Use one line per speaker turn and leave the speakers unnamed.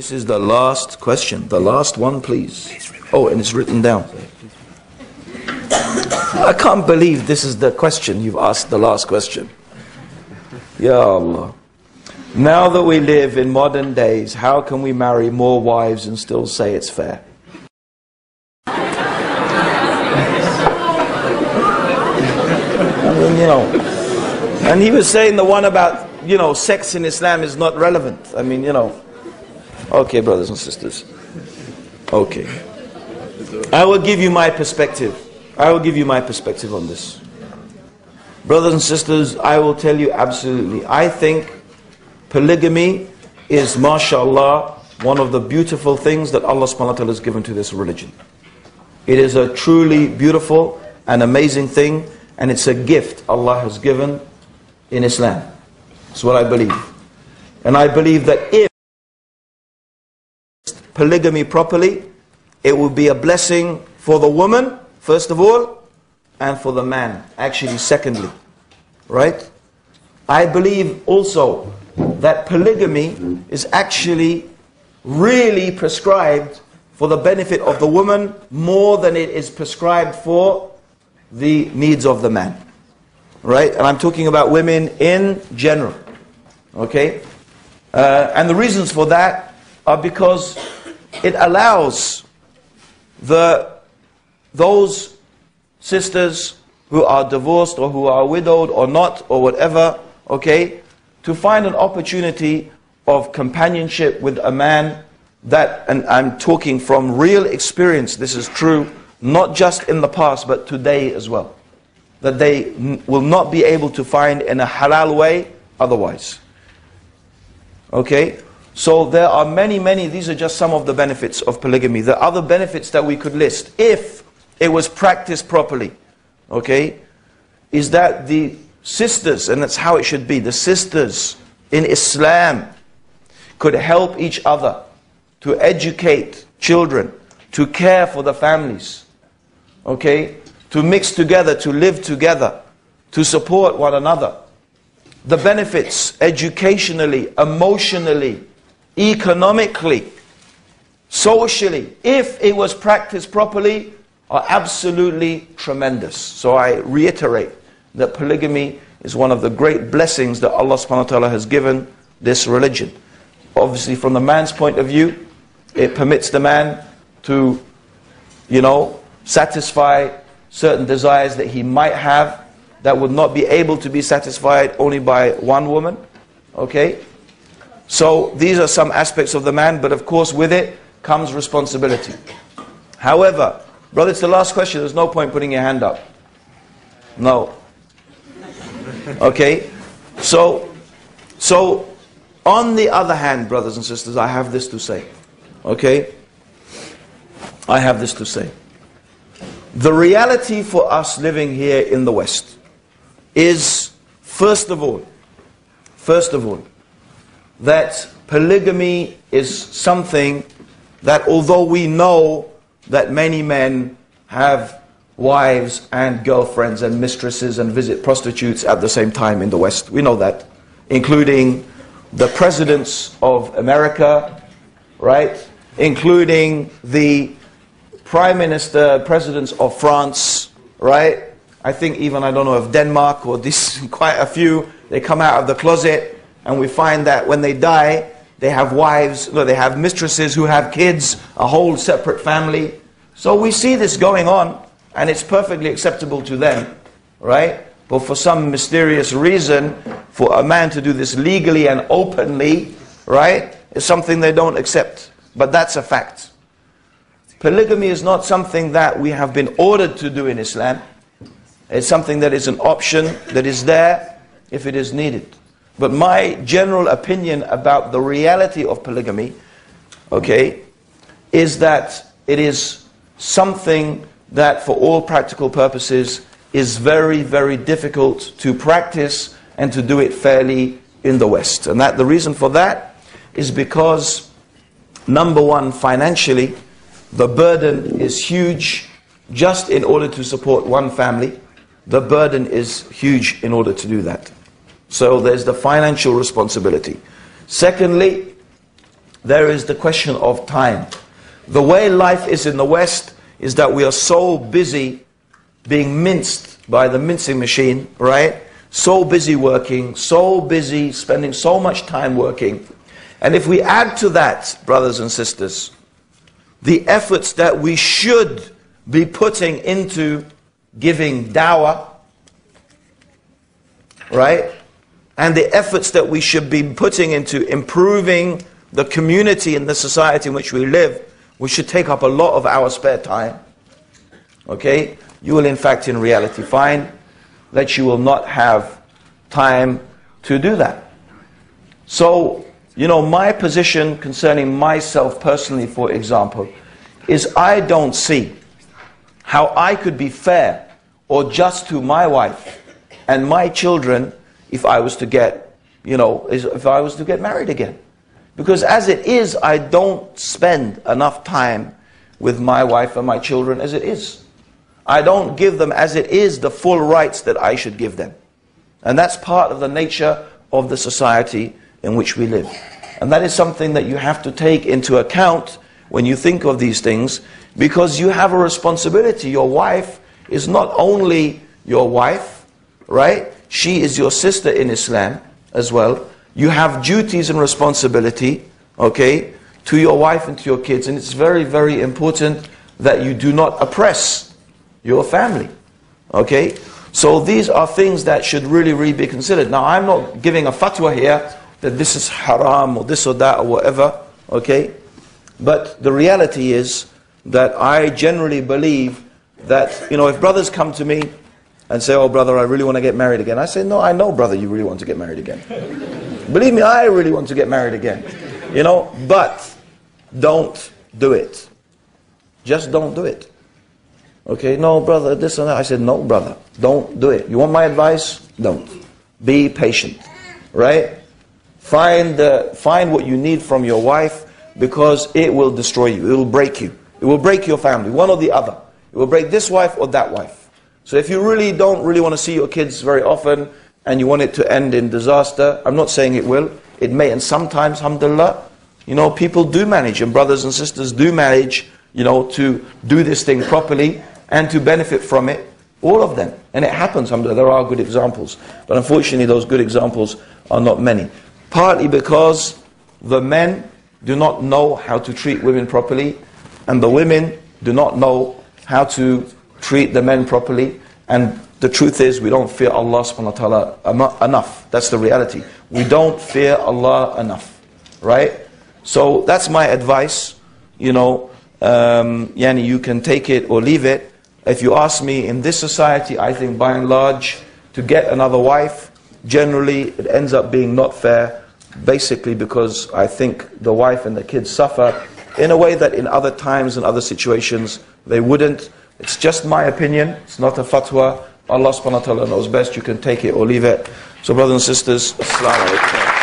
This is the last question. The last one, please. Oh, and it's written down. I can't believe this is the question you've asked, the last question. Ya Allah. Now that we live in modern days, how can we marry more wives and still say it's fair? I mean, you know. And he was saying the one about, you know, sex in Islam is not relevant. I mean, you know. Okay, brothers and sisters. Okay. I will give you my perspective. I will give you my perspective on this. Brothers and sisters, I will tell you absolutely. I think polygamy is, mashallah, one of the beautiful things that Allah subhanahu wa ta'ala has given to this religion. It is a truly beautiful and amazing thing, and it's a gift Allah has given in Islam. That's what I believe. And I believe that if polygamy properly, it will be a blessing for the woman, first of all, and for the man, actually, secondly. Right? I believe also that polygamy is actually really prescribed for the benefit of the woman more than it is prescribed for the needs of the man. Right? And I'm talking about women in general. Okay? And the reasons for that are because it allows those sisters who are divorced or who are widowed or not or whatever, okay, to find an opportunity of companionship with a man that, and I'm talking from real experience, this is true, not just in the past but today as well, that they will not be able to find in a halal way otherwise. Okay? So there are many, these are just some of the benefits of polygamy. The other benefits that we could list, if it was practiced properly, okay, is that the sisters, and that's how it should be, the sisters in Islam could help each other to educate children, to care for the families, okay, to mix together, to live together, to support one another. The benefits educationally, emotionally, economically, socially, if it was practiced properly, are absolutely tremendous. So I reiterate that polygamy is one of the great blessings that Allah subhanahu wa ta'ala has given this religion. Obviously from the man's point of view, it permits the man to, you know, satisfy certain desires that he might have that would not be able to be satisfied only by one woman. Okay? So these are some aspects of the man, but of course with it comes responsibility. However, brother, it's the last question. There's no point putting your hand up. No. Okay? So on the other hand, brothers and sisters, I have this to say. Okay? I have this to say. The reality for us living here in the West is, first of all, that polygamy is something that, although we know that many men have wives and girlfriends and mistresses and visit prostitutes at the same time in the West, we know that, including the presidents of America, right, including the prime minister, presidents of France, right, I think even, I don't know if Denmark or this, quite a few, they come out of the closet. And we find that when they die, they have wives, no, they have mistresses who have kids, a whole separate family. So we see this going on, and it's perfectly acceptable to them, right? But for some mysterious reason, for a man to do this legally and openly, right, is something they don't accept. But that's a fact. Polygamy is not something that we have been ordered to do in Islam. It's something that is an option that is there if it is needed. But my general opinion about the reality of polygamy, okay, is that it is something that for all practical purposes is very, very difficult to practice and to do it fairly in the West. And that the reason for that is because, number one, financially, the burden is huge. Just in order to support one family, the burden is huge in order to do that. So there's the financial responsibility. Secondly, there is the question of time. The way life is in the West is that we are so busy being minced by the mincing machine, right? So busy working, so busy spending so much time working. And if we add to that, brothers and sisters, the efforts that we should be putting into giving dawah, right? And the efforts that we should be putting into improving the community and the society in which we live, which should take up a lot of our spare time, okay? You will in fact in reality find that you will not have time to do that. So, you know, my position concerning myself personally, for example, is I don't see how I could be fair or just to my wife and my children if I was to get, you know, if I was to get married again. Because as it is, I don't spend enough time with my wife and my children as it is. I don't give them as it is the full rights that I should give them. And that's part of the nature of the society in which we live. And that is something that you have to take into account when you think of these things, because you have a responsibility. Your wife is not only your wife, right? She is your sister in Islam as well. You have duties and responsibility, okay, to your wife and to your kids. And it's very, very important that you do not oppress your family, okay? So these are things that should really, really be considered. Now, I'm not giving a fatwa here that this is haram or this or that or whatever, okay? But the reality is that I generally believe that, you know, if brothers come to me and say, oh brother, I really want to get married again. I say, no, I know brother, you really want to get married again. Believe me, I really want to get married again. You know, but don't do it. Just don't do it. Okay, no brother, this and that. I said, no brother, don't do it. You want my advice? Don't. Be patient, right? Find what you need from your wife, because it will destroy you. It will break you. It will break your family, one or the other. It will break this wife or that wife. So if you really don't want to see your kids very often and you want it to end in disaster, I'm not saying it will. It may, and sometimes, alhamdulillah, you know, people do manage, and brothers and sisters do manage, you know, to do this thing properly and to benefit from it, all of them. And it happens, alhamdulillah, there are good examples. But unfortunately, those good examples are not many. Partly because the men do not know how to treat women properly, and the women do not know how to treat the men properly. And the truth is, we don't fear Allah subhanahu wa ta'ala enough. That's the reality. We don't fear Allah enough, right? So that's my advice. You know, yani you can take it or leave it. If you ask me, in this society, I think by and large, to get another wife, generally it ends up being not fair, basically because I think the wife and the kids suffer in a way that in other times and other situations they wouldn't. It's just my opinion, it's not a fatwa. Allah subhanahu wa ta'ala knows best, you can take it or leave it. So brothers and sisters, Assalamu alaikum.